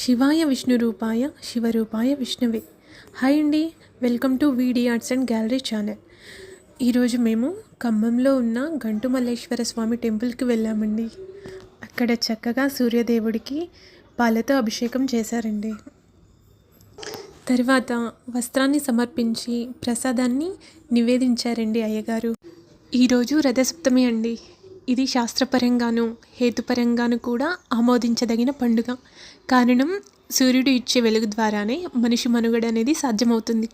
శివాయ విష్ణు రూపాయ శివరూపాయ విష్ణువే. హాయ్ అండి, వెల్కమ్ టు వీడి ఆర్ట్స్ అండ్ గ్యాలరీ ఛానల్. ఈరోజు మేము ఖమ్మంలో ఉన్న గంటు మల్లేశ్వర స్వామి టెంపుల్కి వెళ్ళామండి. అక్కడ చక్కగా సూర్యదేవుడికి పాలతో అభిషేకం చేశారండి. తర్వాత వస్త్రాన్ని సమర్పించి ప్రసాదాన్ని నివేదించారండి అయ్యగారు. ఈరోజు రథసప్తమి అండి. ఇది శాస్త్రపరంగాను హేతుపరంగాను కూడా ఆమోదించదగిన పండుగ. కారణం, సూర్యుడు ఇచ్చే వెలుగు ద్వారానే మనిషి మనుగడ అనేది సాధ్యమవుతుంది.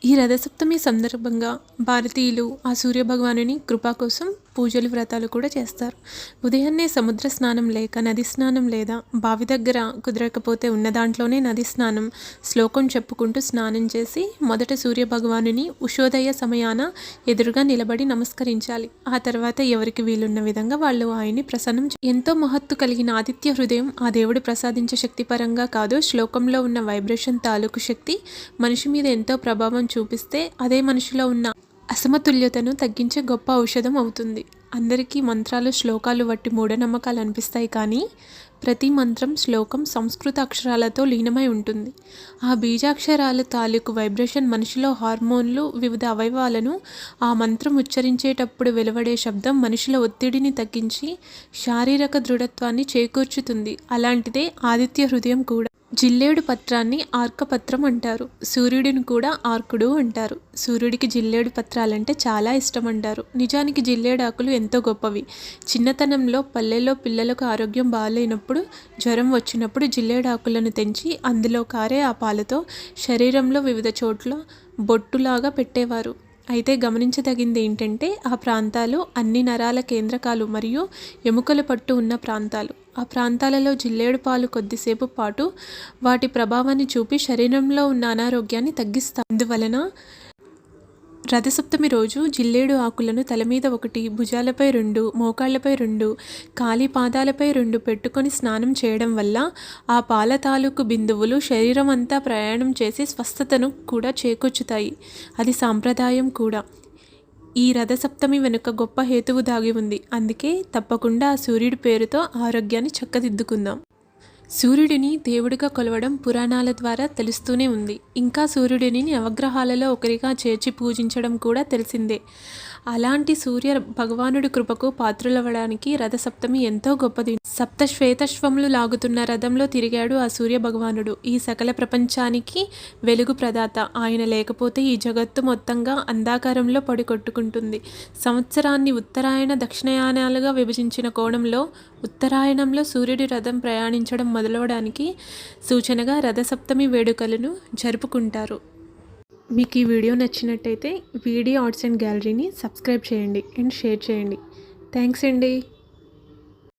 ఈ రథసప్తమి సందర్భంగా భారతీయులు ఆ సూర్యభగవానుని కృప కోసం పూజలు వ్రతాలు కూడా చేస్తారు. ఉదయాన్నే సముద్ర స్నానం లేక నది స్నానం లేదా బావి దగ్గర కుదరకపోతే ఉన్న దాంట్లోనే నది స్నానం శ్లోకం చెప్పుకుంటూ స్నానం చేసి మొదట సూర్యభగవానుని ఉషోదయ సమయాన ఎదురుగా నిలబడి నమస్కరించాలి. ఆ తర్వాత ఎవరికి వీలున్న విధంగా వాళ్ళు ఆయన్ని ప్రసన్నం. ఎంతో మహత్తు కలిగిన ఆదిత్య హృదయం ఆ దేవుడు ప్రసాదించే శక్తి పరంగా కాదు, శ్లోకంలో ఉన్న వైబ్రేషన్ తాలూకు శక్తి మనిషి మీద ఎంతో ప్రభావం చూపిస్తే అదే మనిషిలో ఉన్న అసమతుల్యతను తగ్గించే గొప్ప ఔషధం అవుతుంది. అందరికీ మంత్రాలు శ్లోకాలు వట్టి మూఢనమ్మకాలు అనిపిస్తాయి, కానీ ప్రతి మంత్రం శ్లోకం సంస్కృత అక్షరాలతో లీనమై ఉంటుంది. ఆ బీజాక్షరాల తాలూకు వైబ్రేషన్ మనిషిలో హార్మోన్లు, వివిధ అవయవాలను ఆ మంత్రం ఉచ్చరించేటప్పుడు వెలువడే శబ్దం మనిషిలో ఒత్తిడిని తగ్గించి శారీరక దృఢత్వాన్ని చేకూర్చుతుంది. అలాంటిదే ఆదిత్య హృదయం కూడా. జిల్లేడు పత్రాన్ని ఆర్కపత్రం అంటారు. సూర్యుడిని కూడా ఆర్కుడు అంటారు. సూర్యుడికి జిల్లేడు పత్రాలంటే చాలా ఇష్టం అంటారు. నిజానికి జిల్లేడాకులు ఎంతో గొప్పవి. చిన్నతనంలో పల్లెల్లో పిల్లలకు ఆరోగ్యం బాగాలేనప్పుడు, జ్వరం వచ్చినప్పుడు జిల్లేడాకులను తెంచి అందులో కారే ఆ పాలతో శరీరంలో వివిధ చోట్ల బొట్టులాగా పెట్టేవారు. అయితే గమనించదగింది ఏంటంటే, ఆ ప్రాంతాలు అన్ని నరాల కేంద్రకాలు మరియు ఎముకల పట్టు ఉన్న ప్రాంతాలు. ఆ ప్రాంతాలలో జిల్లేడు పాలు కొద్దిసేపు పాటు వాటి ప్రభావాన్ని చూపి శరీరంలో ఉన్న అనారోగ్యాన్ని తగ్గిస్తాయి. అందువలన రథసప్తమి రోజు జిల్లేడు ఆకులను తల మీద 1, భుజాలపై 2, మోకాళ్లపై 2, కాలి పాదాలపై 2 పెట్టుకొని స్నానం చేయడం వల్ల ఆ పాల తాలూకు బిందువులు శరీరం అంతా ప్రయాణం చేసి స్వస్థతను కూడా చేకూర్చుతాయి. అది సాంప్రదాయం కూడా. ఈ రథసప్తమి వెనుక గొప్ప హేతువు దాగి ఉంది. అందుకే తప్పకుండా ఆ సూర్యుడి పేరుతో ఆరోగ్యాన్ని చక్కదిద్దుకుందాం. సూర్యుడిని దేవుడిగా కొలవడం పురాణాల ద్వారా తెలుస్తూనే ఉంది. ఇంకా సూర్యుడిని నవగ్రహాలలో ఒకరిగా చేర్చి పూజించడం కూడా తెలిసిందే. అలాంటి సూర్య భగవానుడి కృపకు పాత్రులవ్వడానికి రథసప్తమి ఎంతో గొప్పది. సప్త శ్వేతశ్వములు లాగుతున్న రథంలో తిరిగాడు ఆ సూర్య భగవానుడు. ఈ సకల ప్రపంచానికి వెలుగు ప్రదాత. ఆయన లేకపోతే ఈ జగత్తు మొత్తంగా అంధకారంలో పడికొట్టుకుంటుంది. సంవత్సరాన్ని ఉత్తరాయణ దక్షిణాయనాలుగా విభజించిన కోణంలో ఉత్తరాయణంలో సూర్యుడి రథం ప్రయాణించడం మొదలవడానికి సూచనగా రథసప్తమి వేడుకలను జరుపుకుంటారు. మీకు ఈ వీడియో నచ్చినట్టయితే వీడి ఆర్ట్స్ అండ్ గ్యాలరీని సబ్స్క్రైబ్ చేయండి అండ్ షేర్ చేయండి. థ్యాంక్స్ అండి.